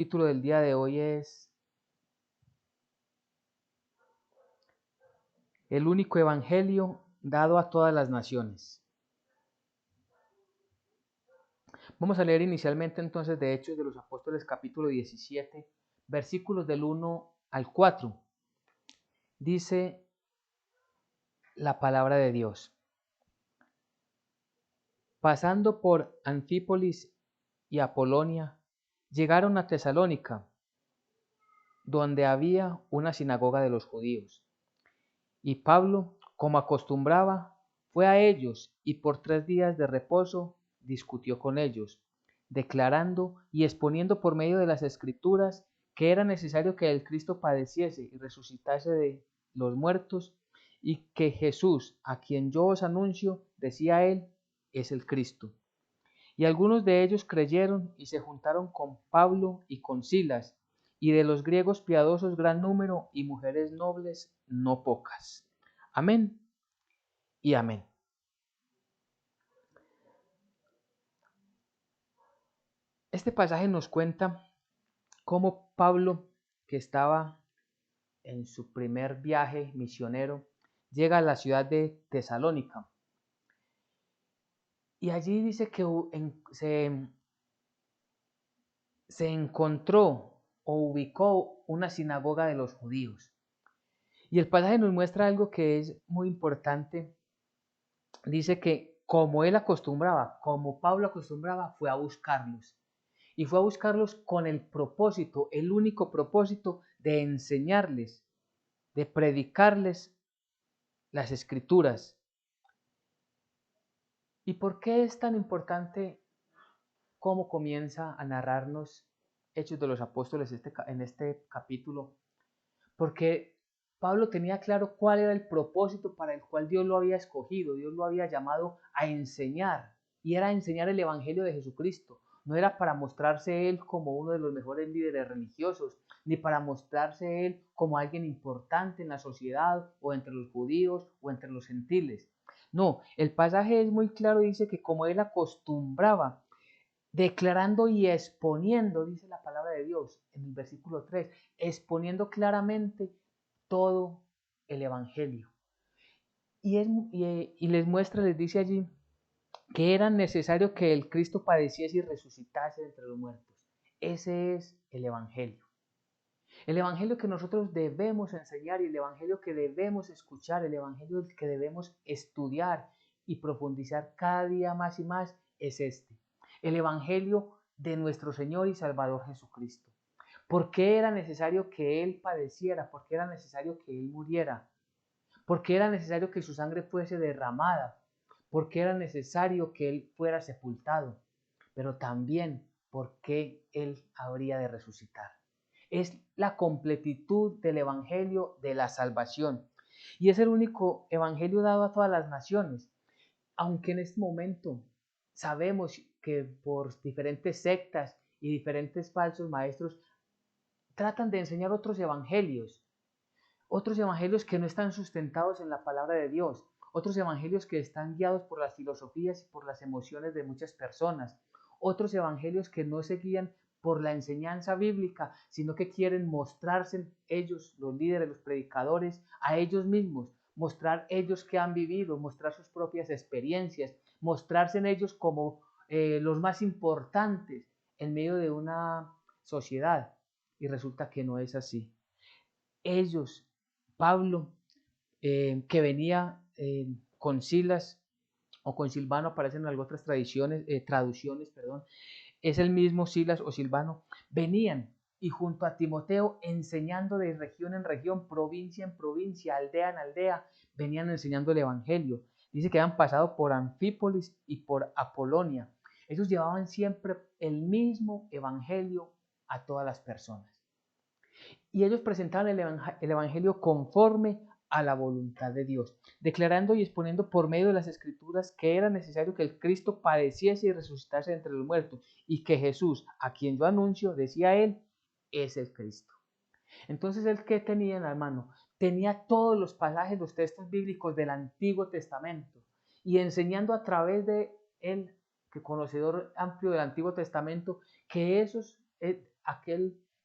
El título del día de hoy es El único evangelio dado a todas las naciones. Vamos a leer inicialmente entonces de Hechos de los Apóstoles capítulo 17, versículos del 1 al 4. Dice la palabra de Dios. Pasando por Anfípolis y Apolonia, llegaron a Tesalónica, donde había una sinagoga de los judíos. Y Pablo, como acostumbraba, fue a ellos y por 3 días de reposo discutió con ellos, declarando y exponiendo por medio de las Escrituras que era necesario que el Cristo padeciese y resucitase de los muertos, y que Jesús, a quien yo os anuncio, decía él, es el Cristo. Y algunos de ellos creyeron y se juntaron con Pablo y con Silas, y de los griegos piadosos gran número y mujeres nobles no pocas. Amén y amén. Este pasaje nos cuenta cómo Pablo, que estaba en su primer viaje misionero, llega a la ciudad de Tesalónica. Y allí dice que se encontró o ubicó una sinagoga de los judíos. Y el pasaje nos muestra algo que es muy importante. Dice que como él acostumbraba, como Pablo acostumbraba, fue a buscarlos. Y fue a buscarlos con el propósito, el único propósito de enseñarles, de predicarles las escrituras. ¿Y por qué es tan importante cómo comienza a narrarnos Hechos de los Apóstoles en este capítulo? Porque Pablo tenía claro cuál era el propósito para el cual Dios lo había escogido, Dios lo había llamado a enseñar, y era enseñar el Evangelio de Jesucristo. No era para mostrarse él como uno de los mejores líderes religiosos, ni para mostrarse él como alguien importante en la sociedad, o entre los judíos, o entre los gentiles. No, el pasaje es muy claro, dice que como él acostumbraba, declarando y exponiendo, dice la palabra de Dios en el versículo 3, exponiendo claramente todo el Evangelio. Y les muestra, les dice allí, que era necesario que el Cristo padeciese y resucitase entre los muertos. Ese es el Evangelio. El Evangelio que nosotros debemos enseñar y el Evangelio que debemos escuchar, el Evangelio que debemos estudiar y profundizar cada día más y más es este. El Evangelio de nuestro Señor y Salvador Jesucristo. ¿Por qué era necesario que Él padeciera? ¿Por qué era necesario que Él muriera? ¿Por qué era necesario que su sangre fuese derramada? ¿Por qué era necesario que Él fuera sepultado? Pero también, ¿por qué Él habría de resucitar? Es la completitud del Evangelio de la salvación. Y es el único Evangelio dado a todas las naciones. Aunque en este momento sabemos que por diferentes sectas y diferentes falsos maestros tratan de enseñar otros evangelios que no están sustentados en la palabra de Dios, otros evangelios que están guiados por las filosofías y por las emociones de muchas personas, otros evangelios que no se guían por la enseñanza bíblica, sino que quieren mostrarse ellos, los líderes, los predicadores, a ellos mismos, mostrar ellos que han vivido, mostrar sus propias experiencias, mostrarse en ellos como los más importantes en medio de una sociedad. Y resulta que no es así. Ellos, Pablo, que venía con Silas o con Silvano, aparecen en algunas otras traducciones, perdón, es el mismo Silas o Silvano, venían y junto a Timoteo enseñando de región en región, provincia en provincia, aldea en aldea, venían enseñando el Evangelio. Dice que habían pasado por Anfípolis y por Apolonia. Ellos llevaban siempre el mismo Evangelio a todas las personas. Y ellos presentaban el Evangelio conforme a la voluntad de Dios, declarando y exponiendo por medio de las Escrituras que era necesario que el Cristo padeciese y resucitase entre los muertos, y que Jesús, a quien yo anuncio, decía él, es el Cristo. Entonces, ¿él qué tenía en la mano? Tenía todos los pasajes, los textos bíblicos del Antiguo Testamento, y enseñando a través de él, que conocedor amplio del Antiguo Testamento, que esos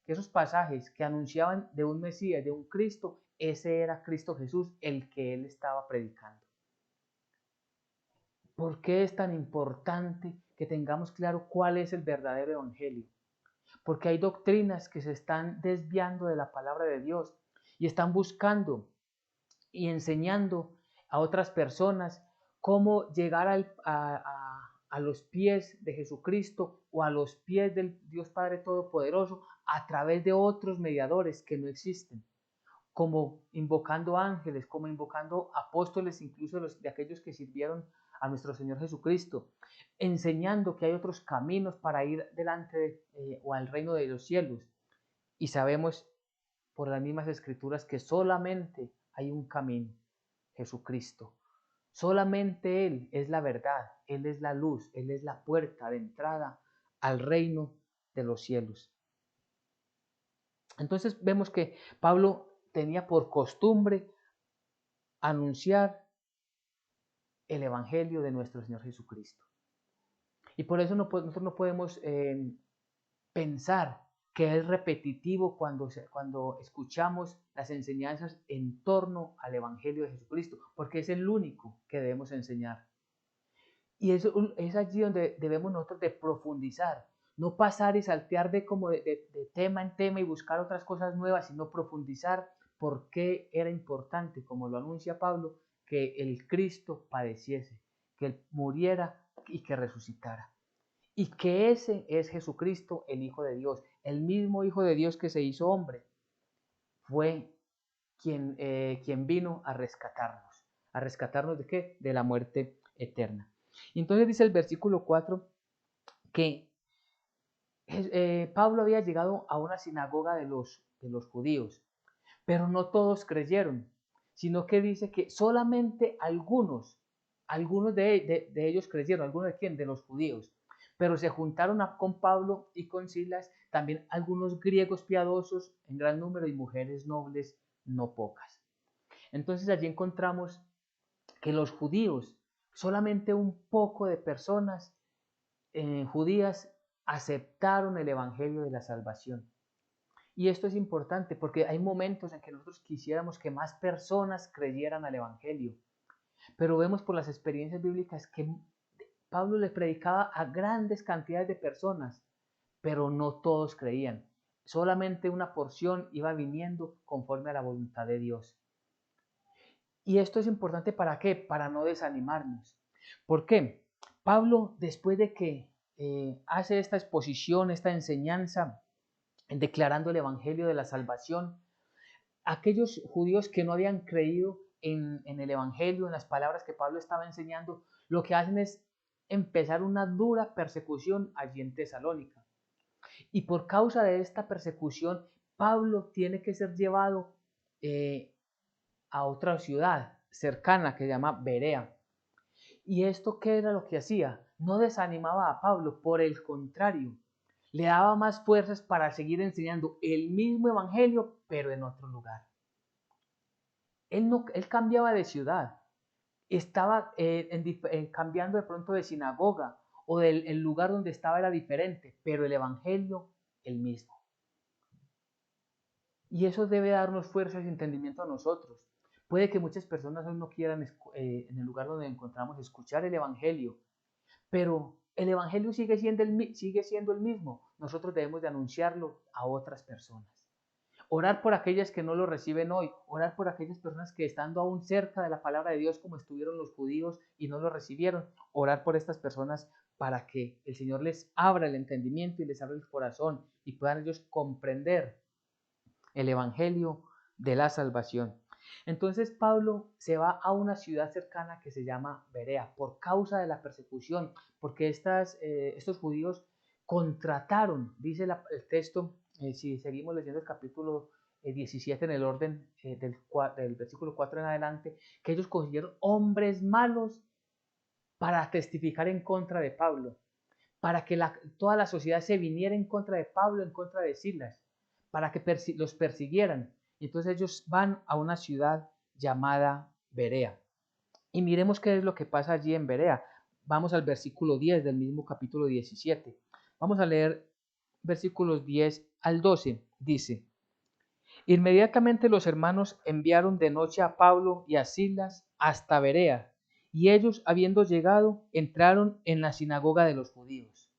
esos pasajes que anunciaban de un Mesías, de un Cristo, ese era Cristo Jesús, el que él estaba predicando. ¿Por qué es tan importante que tengamos claro cuál es el verdadero evangelio? Porque hay doctrinas que se están desviando de la palabra de Dios y están buscando y enseñando a otras personas cómo llegar a los pies de Jesucristo o a los pies del Dios Padre Todopoderoso a través de otros mediadores que no existen, como invocando ángeles, como invocando apóstoles, incluso de aquellos que sirvieron a nuestro Señor Jesucristo, enseñando que hay otros caminos para ir delante o al reino de los cielos. Y sabemos por las mismas escrituras que solamente hay un camino, Jesucristo. Solamente Él es la verdad, Él es la luz, Él es la puerta de entrada al reino de los cielos. Entonces vemos que Pablo tenía por costumbre anunciar el Evangelio de nuestro Señor Jesucristo. Y por eso nosotros no podemos pensar que es repetitivo cuando escuchamos las enseñanzas en torno al Evangelio de Jesucristo, porque es el único que debemos enseñar. Y eso es allí donde debemos nosotros de profundizar, no pasar y saltear de tema en tema y buscar otras cosas nuevas, sino profundizar por qué era importante, como lo anuncia Pablo, que el Cristo padeciese, que Él muriera y que resucitara. Y que ese es Jesucristo, el Hijo de Dios, el mismo Hijo de Dios que se hizo hombre, fue quien vino a rescatarnos. ¿A rescatarnos de qué? De la muerte eterna. Y entonces dice el versículo 4 que Pablo había llegado a una sinagoga de los judíos, pero no todos creyeron, sino que dice que solamente algunos de ellos creyeron. ¿Algunos de quién? De los judíos. Pero se juntaron con Pablo y con Silas también algunos griegos piadosos en gran número y mujeres nobles no pocas. Entonces allí encontramos que los judíos, solamente un poco de personas judías aceptaron el evangelio de la salvación. Y esto es importante porque hay momentos en que nosotros quisiéramos que más personas creyeran al evangelio, pero vemos por las experiencias bíblicas que Pablo le predicaba a grandes cantidades de personas, pero no todos creían. Solamente una porción iba viniendo conforme a la voluntad de Dios. Y esto es importante ¿para qué? Para no desanimarnos. ¿Por qué? Pablo, después de que hace esta exposición, esta enseñanza, declarando el evangelio de la salvación, aquellos judíos que no habían creído en el evangelio, en las palabras que Pablo estaba enseñando, lo que hacen es empezar una dura persecución allí en Tesalónica. Y por causa de esta persecución, Pablo tiene que ser llevado a otra ciudad cercana que se llama Berea. ¿Y esto qué era lo que hacía? No desanimaba a Pablo, por el contrario, le daba más fuerzas para seguir enseñando el mismo evangelio, pero en otro lugar. Él cambiaba de ciudad, estaba cambiando de pronto de sinagoga o del lugar donde estaba era diferente, pero el evangelio el mismo. Y eso debe darnos fuerzas y entendimiento a nosotros. Puede que muchas personas hoy no quieran en el lugar donde encontramos escuchar el evangelio, pero el evangelio sigue siendo el mismo. Nosotros debemos de anunciarlo a otras personas. Orar por aquellas que no lo reciben hoy, orar por aquellas personas que estando aún cerca de la palabra de Dios como estuvieron los judíos y no lo recibieron, orar por estas personas para que el Señor les abra el entendimiento y les abra el corazón y puedan ellos comprender el evangelio de la salvación. Entonces Pablo se va a una ciudad cercana que se llama Berea por causa de la persecución, porque estos judíos contrataron, dice el texto, si seguimos leyendo el capítulo 17 en el orden del versículo 4 en adelante, que ellos consiguieron hombres malos para testificar en contra de Pablo, para que toda la sociedad se viniera en contra de Pablo, en contra de Silas, para que los persiguieran. Y entonces ellos van a una ciudad llamada Berea. Y miremos qué es lo que pasa allí en Berea. Vamos al versículo 10 del mismo capítulo 17. Vamos a leer versículos 10 al 12 dice: Inmediatamente los hermanos enviaron de noche a Pablo y a Silas hasta Berea, y ellos, habiendo llegado, entraron en la sinagoga de los judíos.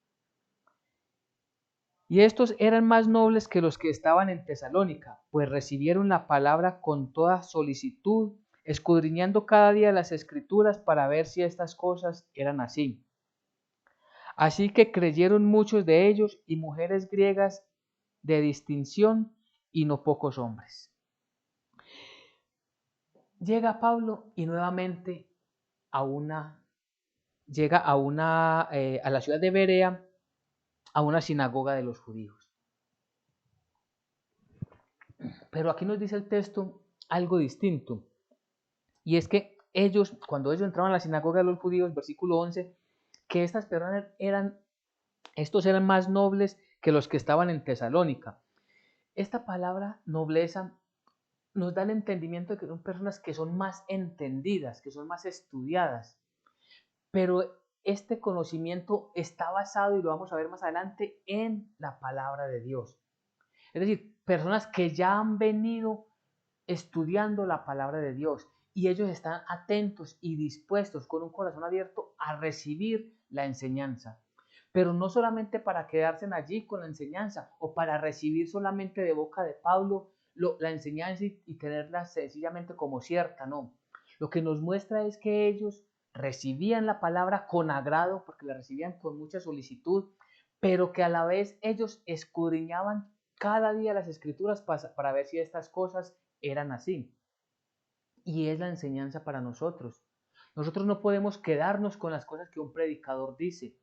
Y estos eran más nobles que los que estaban en Tesalónica, pues recibieron la palabra con toda solicitud, escudriñando cada día las escrituras para ver si estas cosas eran así. Así que creyeron muchos de ellos y mujeres griegas de distinción y no pocos hombres. Llega Pablo y nuevamente llega a la ciudad de Berea, a una sinagoga de los judíos. Pero aquí nos dice el texto algo distinto. Y es que cuando ellos entraban a la sinagoga de los judíos, versículo 11, que estas personas estos eran más nobles que los que estaban en Tesalónica. Esta palabra nobleza nos da el entendimiento de que son personas que son más entendidas, que son más estudiadas. Pero este conocimiento está basado, y lo vamos a ver más adelante, en la palabra de Dios. Es decir, personas que ya han venido estudiando la palabra de Dios y ellos están atentos y dispuestos con un corazón abierto a recibir la enseñanza. Pero no solamente para quedarse allí con la enseñanza o para recibir solamente de boca de Pablo la enseñanza y tenerla sencillamente como cierta, no. Lo que nos muestra es que ellos recibían la palabra con agrado, porque la recibían con mucha solicitud, pero que a la vez ellos escudriñaban cada día las escrituras para ver si estas cosas eran así. Y es la enseñanza para nosotros. Nosotros no podemos quedarnos con las cosas que un predicador dice.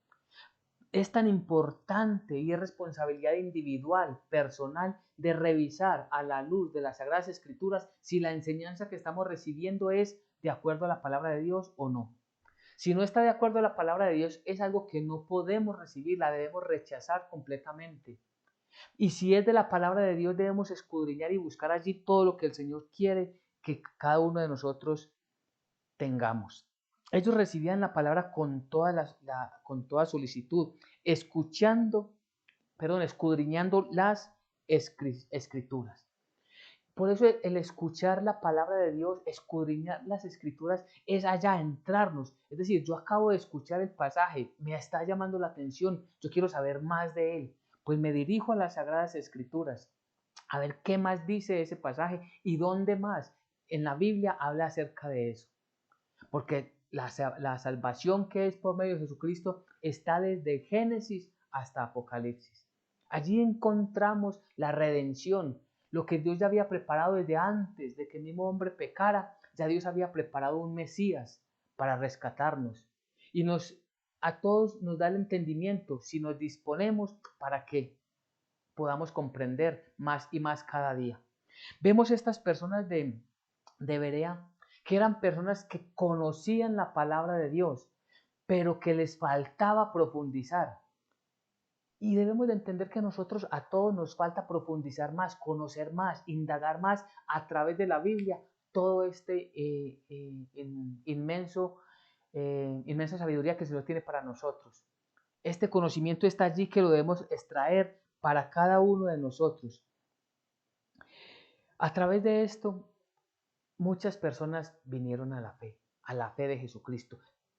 Es tan importante y es responsabilidad individual, personal, de revisar a la luz de las Sagradas Escrituras si la enseñanza que estamos recibiendo es de acuerdo a la palabra de Dios o no. Si no está de acuerdo a la palabra de Dios, es algo que no podemos recibir, la debemos rechazar completamente. Y si es de la palabra de Dios, debemos escudriñar y buscar allí todo lo que el Señor quiere que cada uno de nosotros tengamos. Ellos recibían la palabra con con toda solicitud, escudriñando las escrituras. Por eso el escuchar la palabra de Dios, escudriñar las escrituras, es allá entrarnos. Es decir, yo acabo de escuchar el pasaje, me está llamando la atención, yo quiero saber más de él. Pues me dirijo a las Sagradas Escrituras, a ver qué más dice ese pasaje y dónde más en la Biblia habla acerca de eso. Porque la salvación que es por medio de Jesucristo está desde Génesis hasta Apocalipsis. Allí encontramos la redención, lo que Dios ya había preparado desde antes de que el mismo hombre pecara. Ya Dios había preparado un Mesías para rescatarnos. Y a todos nos da el entendimiento si nos disponemos para que podamos comprender más y más cada día. Vemos estas personas de Berea, que eran personas que conocían la palabra de Dios, pero que les faltaba profundizar. Y debemos de entender que a todos nos falta profundizar más, conocer más, indagar más a través de la Biblia, todo este inmensa sabiduría que se nos tiene para nosotros. Este conocimiento está allí que lo debemos extraer para cada uno de nosotros. A través de esto, muchas personas vinieron a la fe de Jesucristo.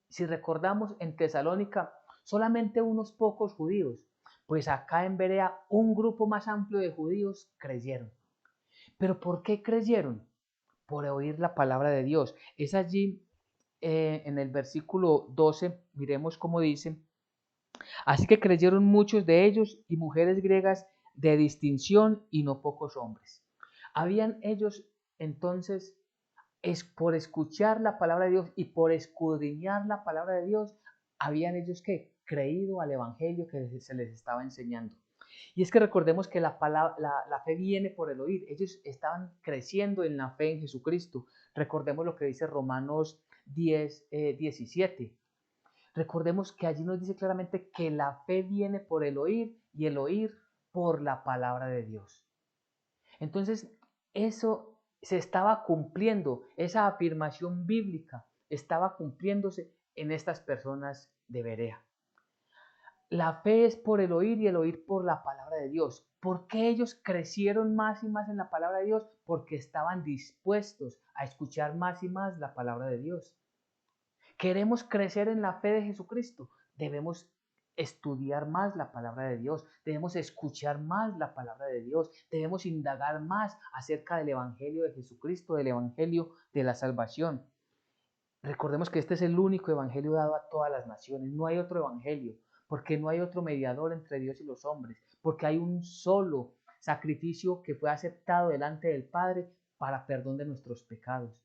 Si recordamos, en Tesalónica solamente unos pocos judíos, pues acá en Berea un grupo más amplio de judíos creyeron. ¿Pero por qué creyeron? Por oír la palabra de Dios. Es allí en el versículo 12, miremos cómo dice: así que creyeron muchos de ellos y mujeres griegas de distinción y no pocos hombres. Habían ellos entonces, es por escuchar la palabra de Dios y por escudriñar la palabra de Dios, habían ellos que creído al evangelio que se les estaba enseñando. Y es que recordemos que la fe viene por el oír. Ellos estaban creciendo en la fe en Jesucristo. Recordemos lo que dice Romanos 10, 17. Recordemos que allí nos dice claramente que la fe viene por el oír y el oír por la palabra de Dios. Entonces, eso se estaba cumpliendo, esa afirmación bíblica estaba cumpliéndose en estas personas de Berea. La fe es por el oír y el oír por la palabra de Dios. ¿Por qué ellos crecieron más y más en la palabra de Dios? Porque estaban dispuestos a escuchar más y más la palabra de Dios. ¿Queremos crecer en la fe de Jesucristo? Debemos estudiar más la palabra de Dios, debemos escuchar más la palabra de Dios, debemos indagar más acerca del Evangelio de Jesucristo, del Evangelio de la salvación. Recordemos que este es el único evangelio dado a todas las naciones, no hay otro evangelio, porque no hay otro mediador entre Dios y los hombres, porque hay un solo sacrificio que fue aceptado delante del Padre para perdón de nuestros pecados.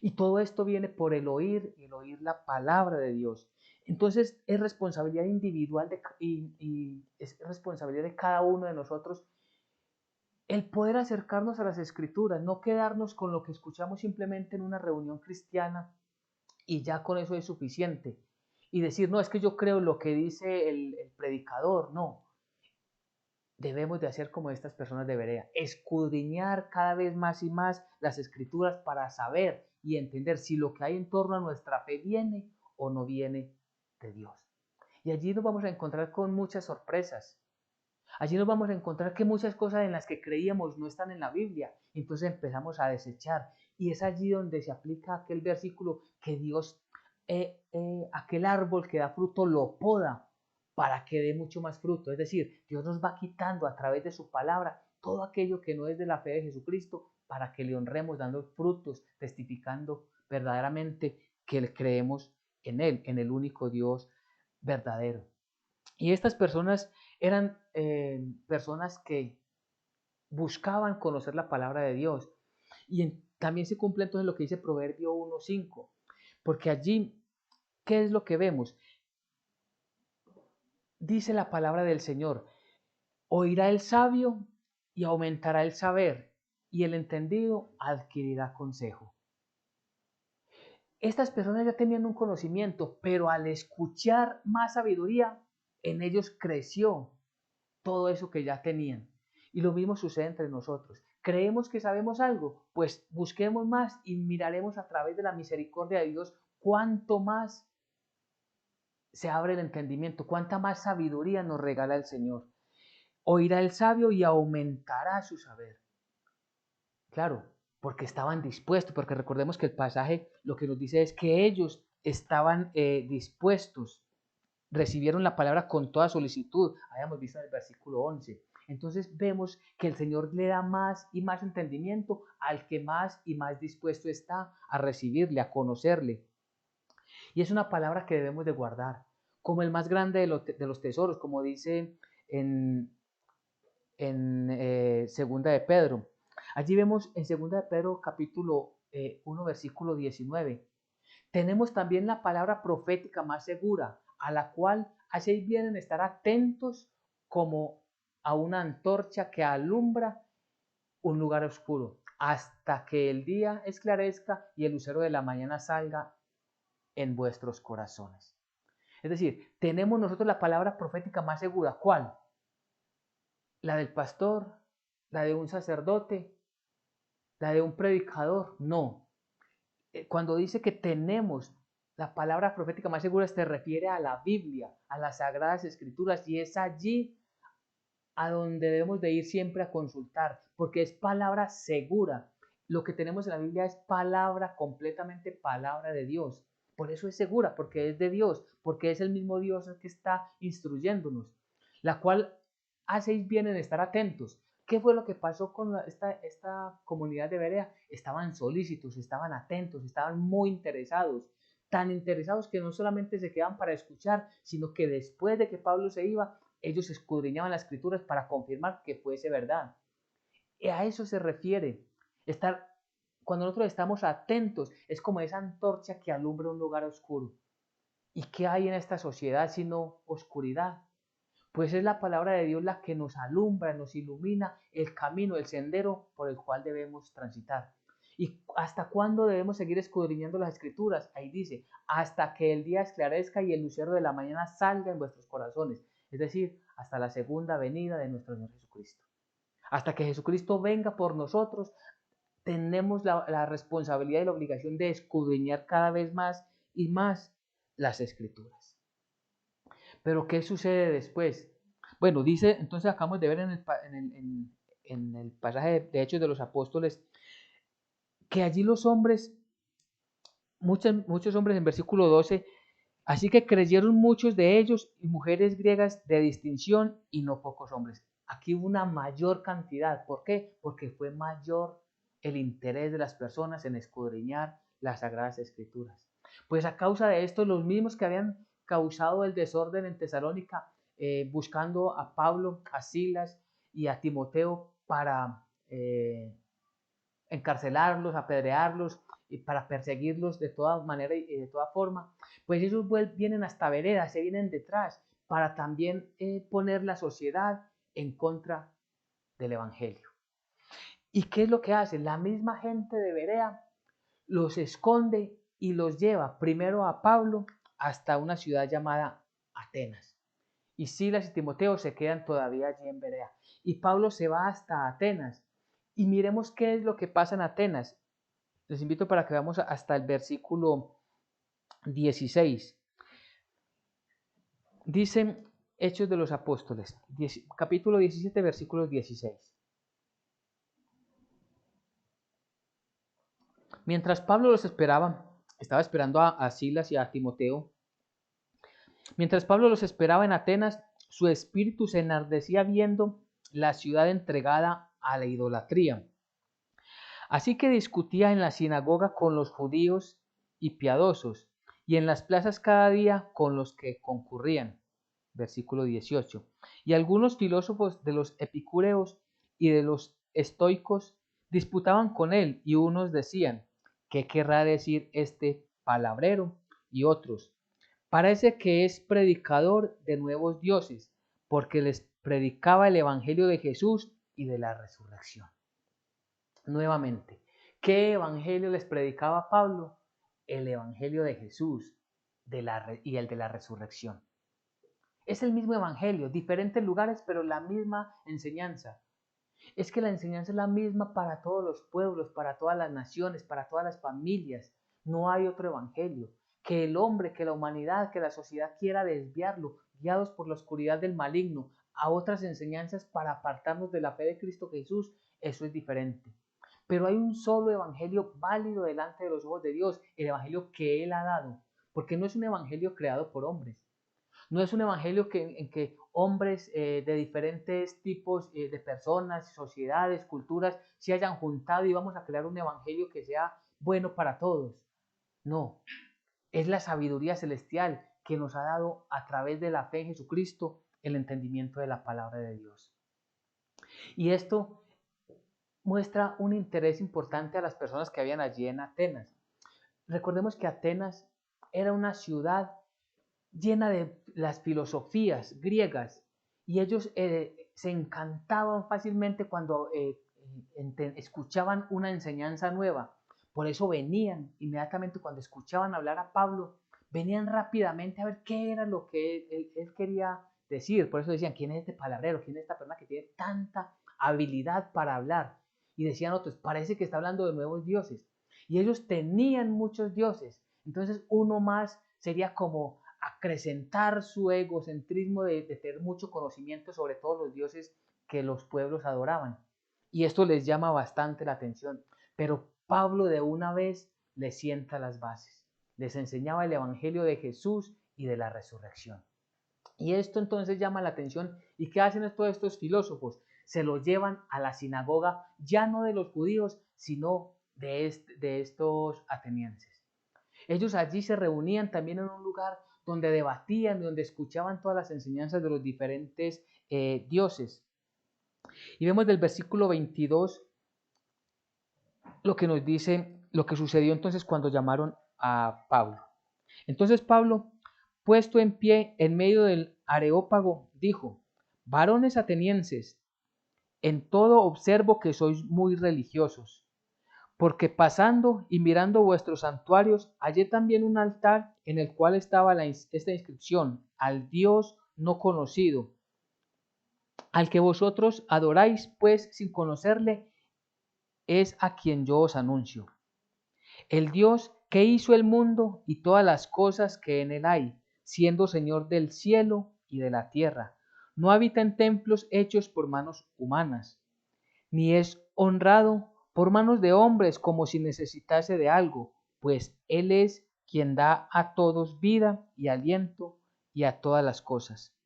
Y todo esto viene por el oír y el oír la palabra de Dios. Entonces es responsabilidad individual y es responsabilidad de cada uno de nosotros el poder acercarnos a las escrituras, no quedarnos con lo que escuchamos simplemente en una reunión cristiana y ya con eso es suficiente. Y decir, no, es que yo creo lo que dice el predicador, no. Debemos de hacer como estas personas de Berea, escudriñar cada vez más y más las escrituras para saber y entender si lo que hay en torno a nuestra fe viene o no viene de Dios. Y allí nos vamos a encontrar con muchas sorpresas. Allí nos vamos a encontrar que muchas cosas en las que creíamos no están en la Biblia. Entonces empezamos a desechar. Y es allí donde se aplica aquel versículo que Dios, aquel árbol que da fruto lo poda para que dé mucho más fruto. Es decir, Dios nos va quitando a través de su palabra todo aquello que no es de la fe de Jesucristo para que le honremos dando frutos, testificando verdaderamente que creemos en Él, en el único Dios verdadero. Y estas personas eran personas que buscaban conocer la palabra de Dios. Y también se cumple entonces lo que dice Proverbio 1:5, porque allí, ¿qué es lo que vemos? Dice la palabra del Señor, oirá el sabio y aumentará el saber, y el entendido adquirirá consejo. Estas personas ya tenían un conocimiento, pero al escuchar más sabiduría, en ellos creció todo eso que ya tenían. Y lo mismo sucede entre nosotros. ¿Creemos que sabemos algo? Pues busquemos más y miraremos a través de la misericordia de Dios cuánto más se abre el entendimiento, cuánta más sabiduría nos regala el Señor. Oirá el sabio y aumentará su saber. Claro, porque estaban dispuestos, porque recordemos que el pasaje lo que nos dice es que ellos estaban dispuestos, recibieron la palabra con toda solicitud, habíamos visto en el versículo 11. Entonces vemos que el Señor le da más y más entendimiento al que más y más dispuesto está a recibirle, a conocerle. Y es una palabra que debemos de guardar, como el más grande de los tesoros, como dice en, en Segunda de Pedro. Allí vemos en Segunda de Pedro capítulo 1 versículo 19. Tenemos también la palabra profética más segura, a la cual hacéis bien en estar atentos como a una antorcha que alumbra un lugar oscuro, hasta que el día esclarezca y el lucero de la mañana salga en vuestros corazones. Es decir, tenemos nosotros la palabra profética más segura. ¿Cuál? ¿La del pastor? ¿La de un sacerdote? ¿La de un predicador? No. Cuando dice que tenemos la palabra profética más segura, se refiere a la Biblia, a las Sagradas Escrituras, y es allí a donde debemos de ir siempre a consultar, porque es palabra segura. Lo que tenemos en la Biblia es palabra, completamente palabra de Dios. Por eso es segura, porque es de Dios, porque es el mismo Dios el que está instruyéndonos, la cual hacéis bien en estar atentos. ¿Qué fue lo que pasó con esta comunidad de Berea? Estaban solícitos, estaban atentos, estaban muy interesados, tan interesados que no solamente se quedan para escuchar, sino que después de que Pablo se iba, ellos escudriñaban las escrituras para confirmar que fuese verdad. Y a eso se refiere. Estar, cuando nosotros estamos atentos, es como esa antorcha que alumbra un lugar oscuro. ¿Y qué hay en esta sociedad sino oscuridad? Pues es la palabra de Dios la que nos alumbra, nos ilumina el camino, el sendero por el cual debemos transitar. ¿Y hasta cuándo debemos seguir escudriñando las escrituras? Ahí dice, hasta que el día esclarezca y el lucero de la mañana salga en vuestros corazones. Es decir, hasta la segunda venida de nuestro Señor Jesucristo. Hasta que Jesucristo venga por nosotros, tenemos la responsabilidad y la obligación de escudriñar cada vez más y más las escrituras. Pero ¿qué sucede después? Bueno, dice, entonces acabamos de ver en el pasaje de Hechos de los Apóstoles, que allí los hombres, muchos hombres en versículo 12, así que creyeron muchos de ellos y mujeres griegas de distinción y no pocos hombres. Aquí hubo una mayor cantidad. ¿Por qué? Porque fue mayor el interés de las personas en escudriñar las Sagradas Escrituras. Pues a causa de esto, los mismos que habían causado el desorden en Tesalónica, buscando a Pablo, a Silas y a Timoteo para encarcelarlos, apedrearlos y para perseguirlos de toda manera y de toda forma, pues ellos vienen hasta Berea, se vienen detrás para también poner la sociedad en contra del Evangelio. ¿Y qué es lo que hacen? La misma gente de Berea los esconde y los lleva primero a Pablo hasta una ciudad llamada Atenas. Y Silas y Timoteo se quedan todavía allí en Berea. Y Pablo se va hasta Atenas. Y miremos qué es lo que pasa en Atenas. Les invito para que veamos hasta el versículo 16. Dicen Hechos de los Apóstoles, capítulo 17, versículo 16. Mientras Pablo los esperaba, estaba esperando a Silas y a Timoteo. Mientras Pablo los esperaba en Atenas, su espíritu se enardecía viendo la ciudad entregada a la idolatría. Así que discutía en la sinagoga con los judíos y piadosos, y en las plazas cada día con los que concurrían. Versículo 18. Y algunos filósofos de los epicúreos y de los estoicos disputaban con él, y unos decían, ¿qué querrá decir este palabrero? Y otros, parece que es predicador de nuevos dioses, porque les predicaba el evangelio de Jesús y de la resurrección. Nuevamente, ¿qué evangelio les predicaba Pablo? El evangelio de Jesús y el de la resurrección. Es el mismo evangelio, diferentes lugares, pero la misma enseñanza. Es que la enseñanza es la misma para todos los pueblos, para todas las naciones, para todas las familias. No hay otro evangelio. Que el hombre, que la humanidad, que la sociedad quiera desviarlo, guiados por la oscuridad del maligno, a otras enseñanzas para apartarnos de la fe de Cristo Jesús, eso es diferente. Pero hay un solo evangelio válido delante de los ojos de Dios, el evangelio que Él ha dado, porque no es un evangelio creado por hombres. No es un evangelio en que hombres de diferentes tipos de personas, sociedades, culturas se hayan juntado y vamos a crear un evangelio que sea bueno para todos. No, es la sabiduría celestial que nos ha dado a través de la fe en Jesucristo el entendimiento de la palabra de Dios. Y esto muestra un interés importante a las personas que habían allí en Atenas. Recordemos que Atenas era una ciudad llena de las filosofías griegas y ellos se encantaban fácilmente cuando escuchaban una enseñanza nueva. Por eso venían inmediatamente cuando escuchaban hablar a Pablo, venían rápidamente a ver qué era lo que él quería decir. Por eso decían, ¿quién es este palabrero? ¿Quién es esta persona que tiene tanta habilidad para hablar? Y decían otros, parece que está hablando de nuevos dioses. Y ellos tenían muchos dioses. Entonces uno más sería como acrecentar su egocentrismo de tener mucho conocimiento sobre todos los dioses que los pueblos adoraban. Y esto les llama bastante la atención. Pero Pablo de una vez les sienta las bases. Les enseñaba el evangelio de Jesús y de la resurrección. Y esto entonces llama la atención. ¿Y qué hacen todos estos filósofos? Se lo llevan a la sinagoga, ya no de los judíos, sino de estos atenienses. Ellos allí se reunían también en un lugar donde debatían, donde escuchaban todas las enseñanzas de los diferentes dioses. Y vemos del versículo 22 lo que nos dice, lo que sucedió entonces cuando llamaron a Pablo. Entonces Pablo, puesto en pie en medio del Areópago, dijo, varones atenienses, en todo observo que sois muy religiosos, porque pasando y mirando vuestros santuarios, hallé también un altar en el cual estaba esta inscripción, al Dios no conocido, al que vosotros adoráis, pues sin conocerle, es a quien yo os anuncio. El Dios que hizo el mundo y todas las cosas que en él hay, siendo Señor del cielo y de la tierra. No habita en templos hechos por manos humanas, ni es honrado por manos de hombres como si necesitase de algo, pues Él es quien da a todos vida y aliento y a todas las cosas.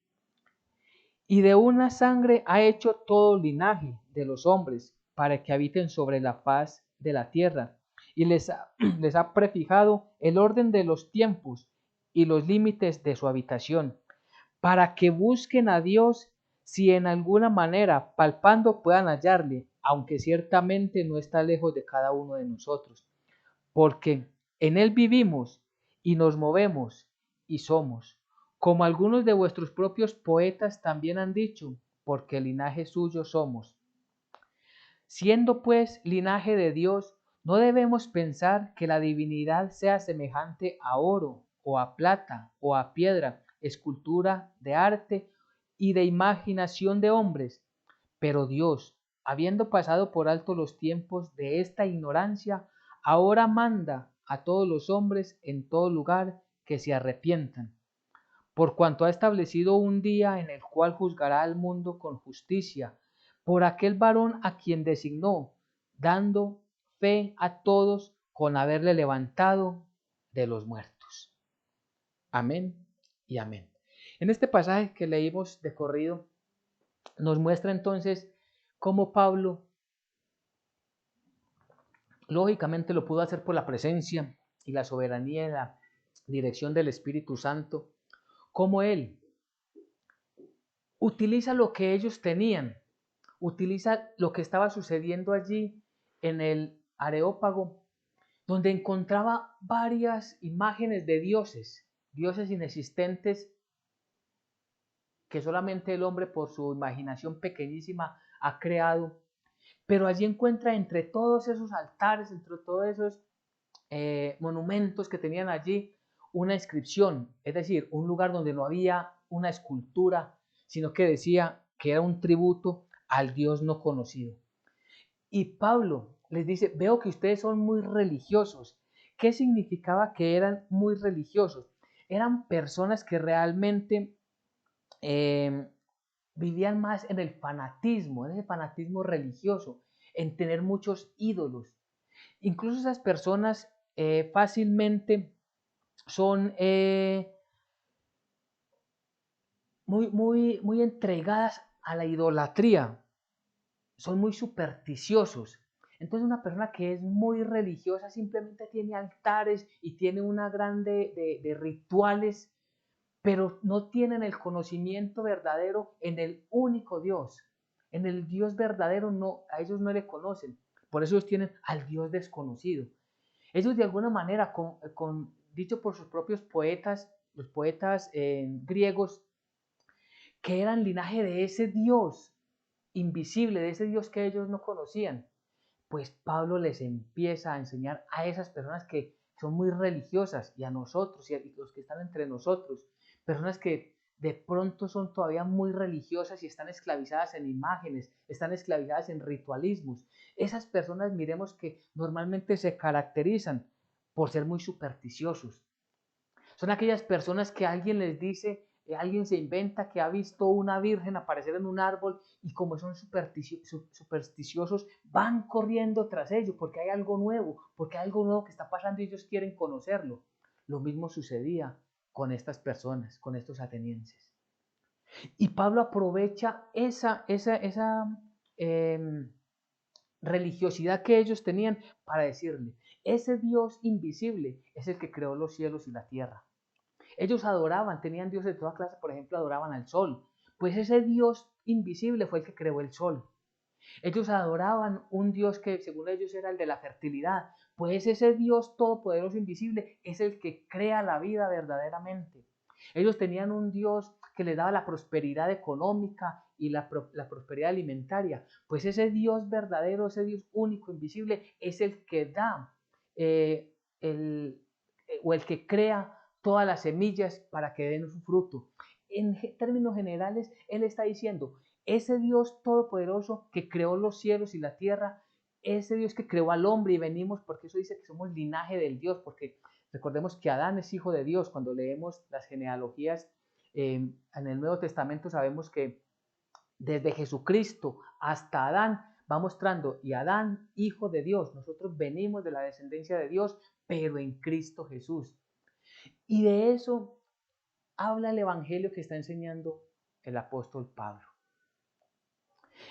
Y de una sangre ha hecho todo linaje de los hombres para que habiten sobre la faz de la tierra, y les ha prefijado el orden de los tiempos y los límites de su habitación, para que busquen a Dios si en alguna manera palpando puedan hallarle, aunque ciertamente no está lejos de cada uno de nosotros, porque en Él vivimos y nos movemos y somos, como algunos de vuestros propios poetas también han dicho, porque linaje suyo somos. Siendo pues linaje de Dios, no debemos pensar que la divinidad sea semejante a oro o a plata o a piedra, escultura de arte y de imaginación de hombres. Pero Dios, habiendo pasado por alto los tiempos de esta ignorancia, ahora manda a todos los hombres en todo lugar que se arrepientan, por cuanto ha establecido un día en el cual juzgará al mundo con justicia, por aquel varón a quien designó, dando fe a todos con haberle levantado de los muertos. Amén y amén. En este pasaje que leímos de corrido, nos muestra entonces cómo Pablo, lógicamente lo pudo hacer por la presencia y la soberanía y la dirección del Espíritu Santo, cómo él utiliza lo que ellos tenían, utiliza lo que estaba sucediendo allí en el Areópago, donde encontraba varias imágenes de dioses, dioses inexistentes que solamente el hombre por su imaginación pequeñísima ha creado, pero allí encuentra entre todos esos altares, entre todos esos monumentos que tenían allí, una inscripción, es decir, un lugar donde no había una escultura, sino que decía que era un tributo al Dios no conocido. Y Pablo les dice, veo que ustedes son muy religiosos. ¿Qué significaba que eran muy religiosos? Eran personas que realmente eh, vivían más en el fanatismo, en ese fanatismo religioso, en tener muchos ídolos. Incluso esas personas fácilmente son muy entregadas a la idolatría, son muy supersticiosos. Entonces una persona que es muy religiosa simplemente tiene altares y tiene una grande de rituales, pero no tienen el conocimiento verdadero en el único Dios. En el Dios verdadero no, a ellos no le conocen. Por eso ellos tienen al Dios desconocido. Ellos de alguna manera, dicho por sus propios poetas, los poetas griegos, que eran linaje de ese Dios invisible, de ese Dios que ellos no conocían, pues Pablo les empieza a enseñar a esas personas que son muy religiosas y a nosotros y a los que están entre nosotros, personas que de pronto son todavía muy religiosas y están esclavizadas en imágenes, están esclavizadas en ritualismos. Esas personas, miremos que normalmente se caracterizan por ser muy supersticiosos. Son aquellas personas que alguien les dice, alguien se inventa que ha visto una virgen aparecer en un árbol y como son supersticiosos, van corriendo tras ello porque hay algo nuevo, porque hay algo nuevo que está pasando y ellos quieren conocerlo. Lo mismo sucedía con estas personas, con estos atenienses. Y Pablo aprovecha esa religiosidad que ellos tenían para decirle, ese Dios invisible es el que creó los cielos y la tierra. Ellos adoraban, tenían dioses de toda clase, por ejemplo, adoraban al sol. Pues ese Dios invisible fue el que creó el sol. Ellos adoraban un Dios que según ellos era el de la fertilidad. Pues ese Dios todopoderoso invisible es el que crea la vida verdaderamente. Ellos tenían un Dios que les daba la prosperidad económica y la prosperidad alimentaria. Pues ese Dios verdadero, ese Dios único, invisible, es el que da o el que crea todas las semillas para que den su fruto. En términos generales, Él está diciendo, ese Dios todopoderoso que creó los cielos y la tierra, ese Dios que creó al hombre y venimos, porque eso dice que somos linaje del Dios, porque Recordemos que Adán es hijo de Dios. Cuando leemos las genealogías en el Nuevo Testamento sabemos que desde Jesucristo hasta Adán va mostrando, y Adán, hijo de Dios, nosotros venimos de la descendencia de Dios, pero en Cristo Jesús. Y de eso habla el Evangelio que está enseñando el apóstol Pablo.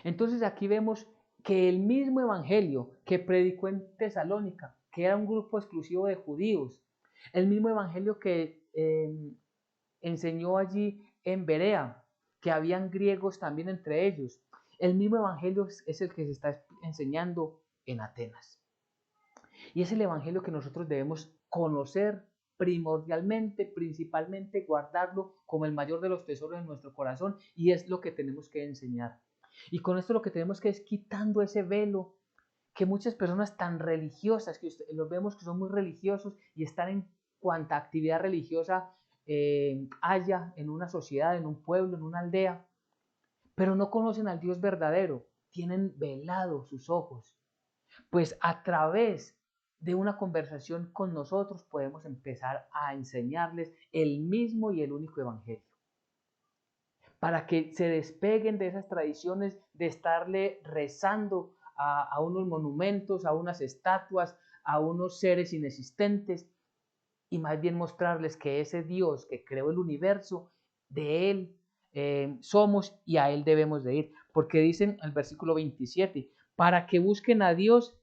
Entonces aquí vemos que el mismo Evangelio que predicó en Tesalónica, que era un grupo exclusivo de judíos, el mismo Evangelio que enseñó allí en Berea, que habían griegos también entre ellos, el mismo Evangelio es el que se está enseñando en Atenas. Y es el Evangelio que nosotros debemos conocer primordialmente, principalmente guardarlo como el mayor de los tesoros en nuestro corazón, y es lo que tenemos que enseñar. Y con esto lo que tenemos que es quitando ese velo que muchas personas tan religiosas, que los vemos que son muy religiosos y están en cuanta actividad religiosa haya en una sociedad, en un pueblo, en una aldea, pero no conocen al Dios verdadero, tienen velados sus ojos. Pues a través de una conversación con nosotros podemos empezar a enseñarles el mismo y el único evangelio, para que se despeguen de esas tradiciones de estarle rezando a unos monumentos, a unas estatuas, a unos seres inexistentes, y más bien mostrarles que ese Dios que creó el universo, de Él somos y a Él debemos de ir. Porque dicen en el versículo 27, para que busquen a Dios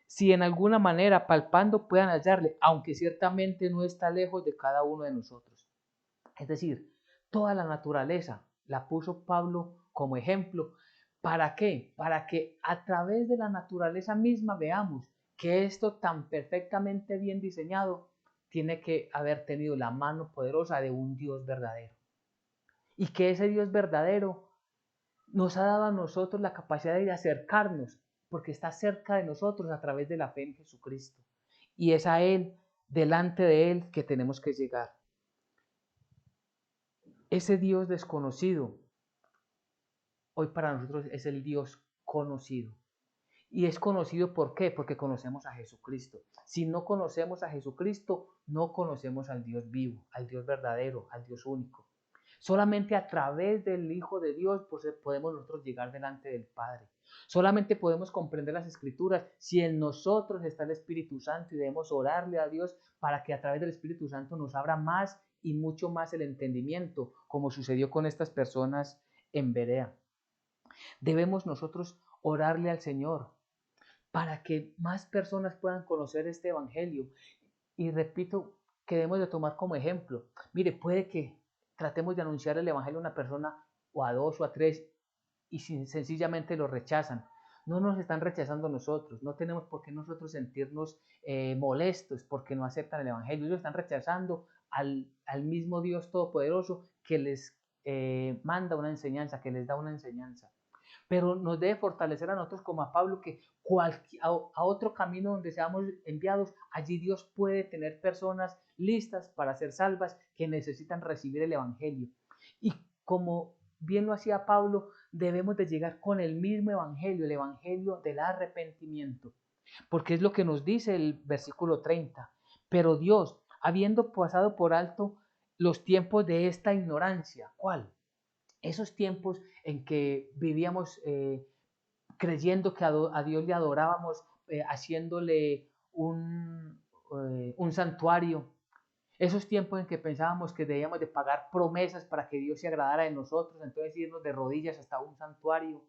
si en alguna manera palpando puedan hallarle, aunque ciertamente no está lejos de cada uno de nosotros. Es decir, toda la naturaleza la puso Pablo como ejemplo. ¿Para qué? Para que a través de la naturaleza misma veamos que esto tan perfectamente bien diseñado tiene que haber tenido la mano poderosa de un Dios verdadero. Y que ese Dios verdadero nos ha dado a nosotros la capacidad de acercarnos, porque está cerca de nosotros a través de la fe en Jesucristo. Y es a Él, delante de Él, que tenemos que llegar. Ese Dios desconocido, hoy para nosotros es el Dios conocido. Y es conocido ¿por qué? Porque conocemos a Jesucristo. Si no conocemos a Jesucristo, no conocemos al Dios vivo, al Dios verdadero, al Dios único. Solamente a través del Hijo de Dios podemos nosotros llegar delante del Padre. Solamente podemos comprender las Escrituras si en nosotros está el Espíritu Santo, y debemos orarle a Dios para que a través del Espíritu Santo nos abra más y mucho más el entendimiento, como sucedió con estas personas en Berea. Debemos nosotros orarle al Señor para que más personas puedan conocer este Evangelio. Y repito, que debemos de tomar como ejemplo. Mire, puede que tratemos de anunciar el Evangelio a una persona o a dos o a tres y sencillamente lo rechazan. No nos están rechazando nosotros, no tenemos por qué nosotros sentirnos molestos porque no aceptan el Evangelio. Ellos están rechazando al mismo Dios Todopoderoso que les manda una enseñanza, que les da una enseñanza. Pero nos debe fortalecer a nosotros como a Pablo, que a otro camino donde seamos enviados, allí Dios puede tener personas listas para ser salvas que necesitan recibir el Evangelio. Y como bien lo hacía Pablo, debemos de llegar con el mismo Evangelio, el Evangelio del arrepentimiento. Porque es lo que nos dice el versículo 30. Pero Dios, habiendo pasado por alto los tiempos de esta ignorancia, ¿cuál? Esos tiempos en que vivíamos creyendo que a Dios le adorábamos, haciéndole un santuario. Esos tiempos en que pensábamos que debíamos de pagar promesas para que Dios se agradara de nosotros, entonces irnos de rodillas hasta un santuario.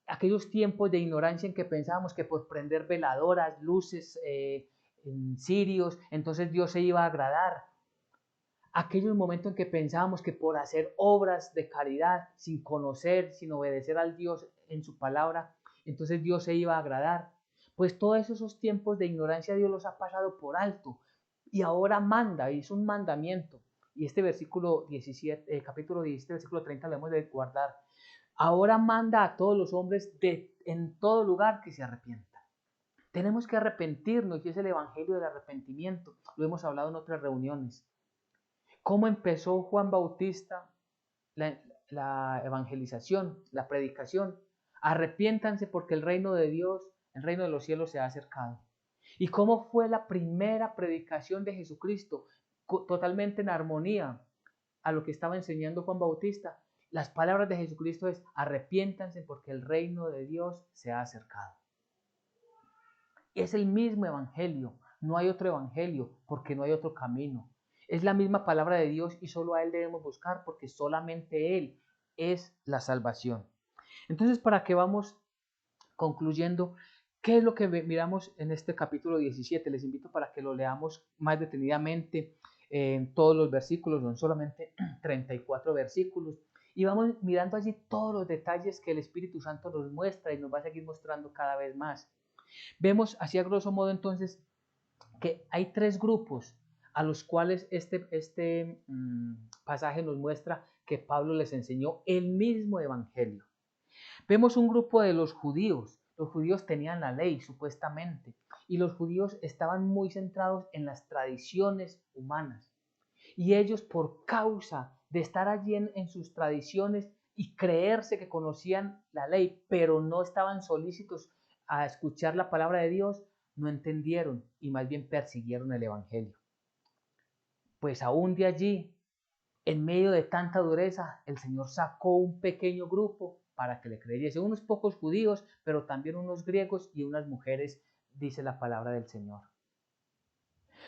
Aquellos tiempos de ignorancia en que pensábamos que por prender veladoras, luces, cirios, entonces Dios se iba a agradar. Aquellos momentos en que pensábamos que por hacer obras de caridad, sin conocer, sin obedecer al Dios en su palabra, entonces Dios se iba a agradar. Pues todos esos tiempos de ignorancia Dios los ha pasado por alto y ahora manda, hizo un mandamiento. Y este versículo 17, capítulo 17, versículo 30 lo hemos de guardar. Ahora manda a todos los hombres en todo lugar que se arrepientan. Tenemos que arrepentirnos y es el evangelio del arrepentimiento. Lo hemos hablado en otras reuniones. ¿Cómo empezó Juan Bautista la evangelización, la predicación? Arrepiéntanse porque el reino de Dios, el reino de los cielos se ha acercado. ¿Y cómo fue la primera predicación de Jesucristo? Totalmente en armonía a lo que estaba enseñando Juan Bautista. Las palabras de Jesucristo es: arrepiéntanse porque el reino de Dios se ha acercado. Es el mismo evangelio, no hay otro evangelio porque no hay otro camino. Es la misma palabra de Dios y solo a Él debemos buscar porque solamente Él es la salvación. Entonces, para que vamos concluyendo, ¿qué es lo que miramos en este capítulo 17? Les invito para que lo leamos más detenidamente en todos los versículos, son solamente 34 versículos. Y vamos mirando allí todos los detalles que el Espíritu Santo nos muestra y nos va a seguir mostrando cada vez más. Vemos así a grosso modo entonces que hay tres grupos a los cuales este pasaje nos muestra que Pablo les enseñó el mismo evangelio. Vemos un grupo de los judíos. Los judíos tenían la ley, supuestamente, y los judíos estaban muy centrados en las tradiciones humanas. Y ellos, por causa de estar allí en sus tradiciones y creerse que conocían la ley, pero no estaban solícitos a escuchar la palabra de Dios, no entendieron y más bien persiguieron el evangelio. Pues aún de allí, en medio de tanta dureza, el Señor sacó un pequeño grupo para que le creyese, unos pocos judíos, pero también unos griegos y unas mujeres, dice la palabra del Señor.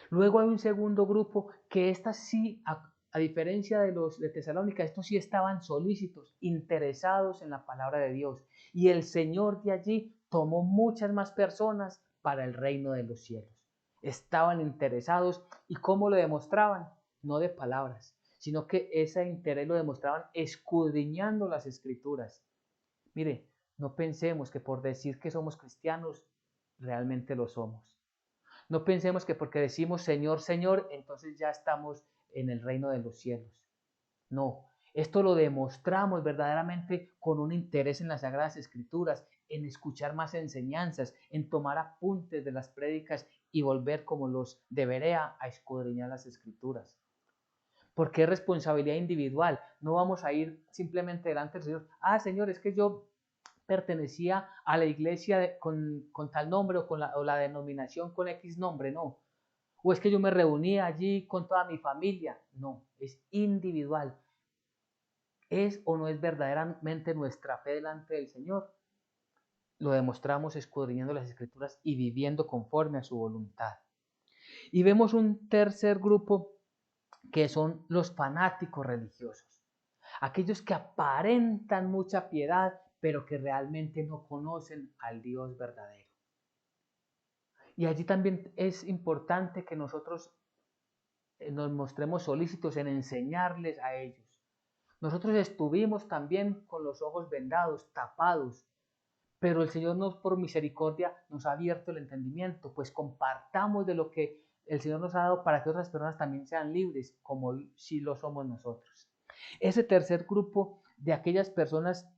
Luego hay un segundo grupo que estas sí, a diferencia de los de Tesalónica, estos sí estaban solícitos, interesados en la palabra de Dios. Y el Señor de allí tomó muchas más personas para el reino de los cielos. Estaban interesados. ¿Y cómo lo demostraban? No de palabras, sino que ese interés lo demostraban escudriñando las Escrituras. Mire, no pensemos que por decir que somos cristianos, realmente lo somos. No pensemos que porque decimos Señor, Señor, entonces ya estamos en el reino de los cielos. No, esto lo demostramos verdaderamente con un interés en las Sagradas Escrituras, en escuchar más enseñanzas, en tomar apuntes de las prédicas y volver como los de Berea a escudriñar las Escrituras. Porque es responsabilidad individual. No vamos a ir simplemente delante del Señor. Señor, es que yo pertenecía a la iglesia con tal nombre o la denominación con X nombre, no. O es que yo me reunía allí con toda mi familia, no, es individual. ¿Es o no es verdaderamente nuestra fe delante del Señor? Lo demostramos escudriñando las Escrituras y viviendo conforme a su voluntad. Y vemos un tercer grupo que son los fanáticos religiosos. Aquellos que aparentan mucha piedad, pero que realmente no conocen al Dios verdadero. Y allí también es importante que nosotros nos mostremos solícitos en enseñarles a ellos. Nosotros estuvimos también con los ojos vendados, tapados, pero el Señor por misericordia nos ha abierto el entendimiento, pues compartamos de lo que el Señor nos ha dado para que otras personas también sean libres, como si lo somos nosotros. Ese tercer grupo de aquellas personas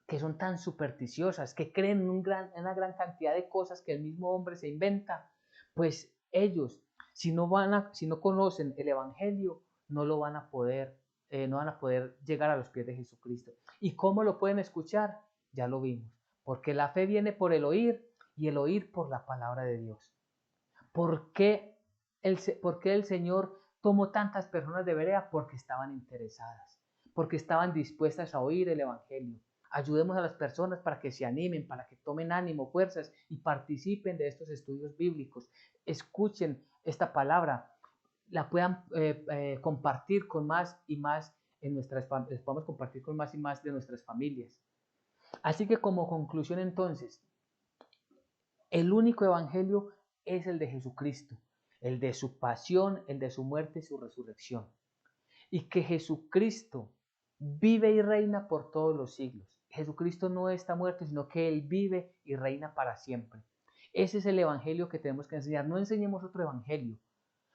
que son tan supersticiosas, que creen en una gran cantidad de cosas que el mismo hombre se inventa, pues ellos, si no conocen el Evangelio, no van a poder llegar a los pies de Jesucristo. ¿Y cómo lo pueden escuchar? Ya lo vimos, porque la fe viene por el oír y el oír por la palabra de Dios. ¿Por qué el Señor tomó tantas personas de Berea? Porque estaban interesadas, porque estaban dispuestas a oír el Evangelio. Ayudemos a las personas para que se animen, para que tomen ánimo, fuerzas y participen de estos estudios bíblicos. Escuchen esta palabra, la puedan compartir con más y más les podamos compartir con más y más de nuestras familias. Así que como conclusión entonces, el único evangelio es el de Jesucristo, el de su pasión, el de su muerte y su resurrección. Y que Jesucristo vive y reina por todos los siglos. Jesucristo no está muerto, sino que Él vive y reina para siempre. Ese es el evangelio que tenemos que enseñar. No enseñemos otro evangelio.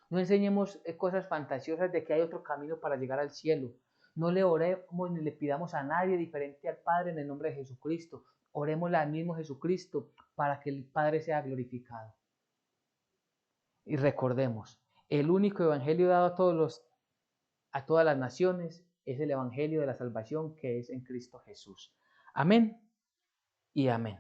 No enseñemos cosas fantasiosas de que hay otro camino para llegar al cielo. No le oremos ni le pidamos a nadie diferente al Padre en el nombre de Jesucristo. Orémosle al mismo Jesucristo para que el Padre sea glorificado. Y recordemos, el único evangelio dado a todas las naciones es el evangelio de la salvación que es en Cristo Jesús. Amén y amén.